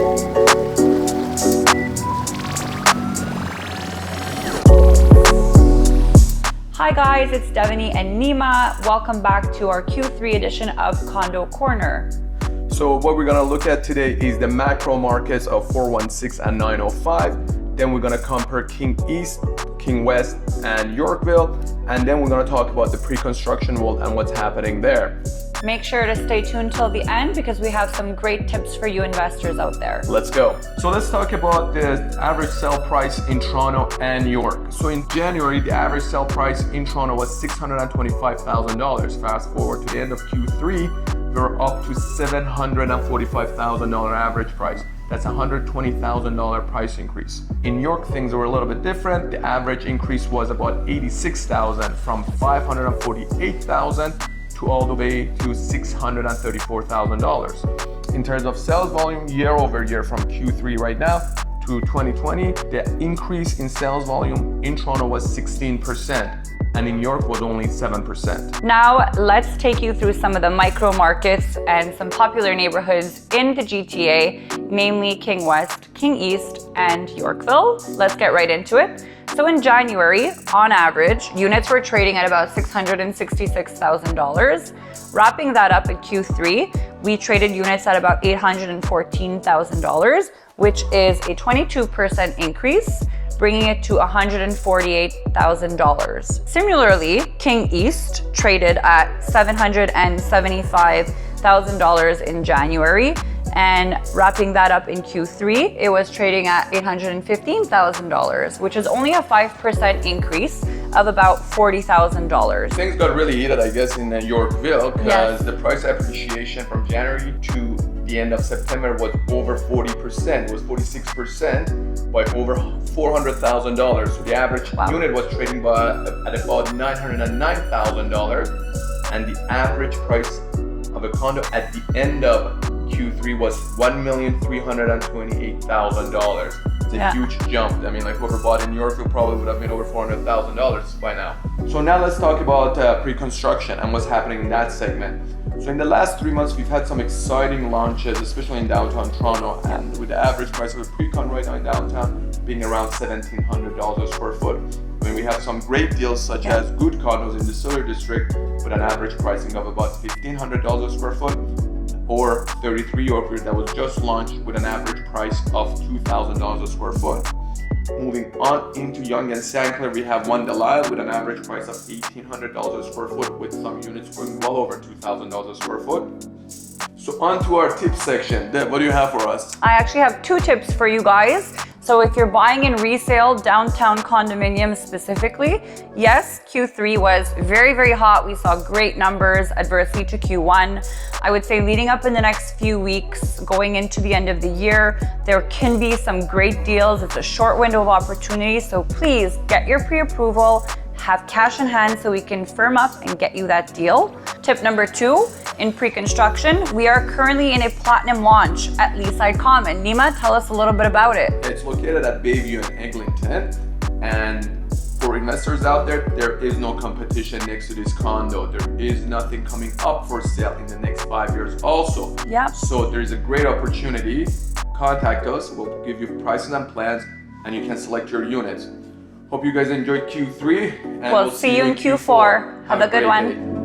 Hi guys, it's Devaney and Nima. Welcome back to our Q3 edition of Condo Corner. So what we're gonna look at today is the macro markets of 416 and 905. Then we're gonna compare King East, King West, and Yorkville. And then we're gonna talk about the pre-construction world and what's happening there. Make sure to stay tuned till the end because we have some great tips for you investors out there. Let's go. So let's talk about the average sale price in Toronto and York. So in January, the average sale price in Toronto was $625,000. Fast forward to the end of Q3, we're up to $745,000 average price. That's a $120,000 price increase. In York, things were a little bit different. The average increase was about $86,000 from $548,000 to all the way to $634,000. In terms of sales volume year over year from Q3 right now to 2020, the increase in sales volume in Toronto was 16%. And in York was only 7%. Now let's take you through some of the micro markets and some popular neighborhoods in the GTA, namely King West, King East, and Yorkville. Let's get right into it. So in January, on average, units were trading at about $666,000. Wrapping that up in Q3, we traded units at about $814,000, which is a 22% increase, bringing it to $148,000. Similarly, King East traded at $775,000 in January, and wrapping that up in Q3, it was trading at $815,000, which is only a 5% increase of about $40,000. Things got really heated, I guess, in Yorkville because the price appreciation from January to the end of September was over 40%. It was 46% by over $400,000. So the average unit was trading at about $909,000, and the average price of a condo at the end of Q3 was $1,328,000. It's a huge jump. I mean, like whoever bought in Yorkville probably would have made over $400,000 by now. So now let's talk about pre-construction and what's happening in that segment. So in the last 3 months, we've had some exciting launches, especially in downtown Toronto, and with the average price of a pre-con right now in downtown being around $1,700 a square foot. I mean, we have some great deals such as good condos in the Solar District with an average pricing of about $1,500 a square foot, or 33 Yorkville that was just launched with an average price of $2,000 a square foot. Moving on into Yonge and St. Clair, we have one Delisle with an average price of $1,800 a square foot, with some units going well over $2,000 a square foot. So on to our tips section. Deb, what do you have for us? I actually have 2 tips for you guys. So if you're buying in resale, downtown condominiums specifically, yes, Q3 was very, very hot. We saw great numbers adversely to Q1. I would say leading up in the next few weeks, going into the end of the year, there can be some great deals. It's a short window of opportunity. So please get your pre-approval, have cash in hand so we can firm up and get you that deal. Tip number 2, in pre-construction, we are currently in a platinum launch at Leaside Common. Nima, tell us a little bit about it. It's located at Bayview and Eglinton, and for investors out there, there is no competition next to this condo. There is nothing coming up for sale in the next 5 years also. So there's a great opportunity. Contact us, we'll give you prices and plans, and you can select your units. Hope you guys enjoyed Q3, and we'll see you in Q4. Have a good one. Day.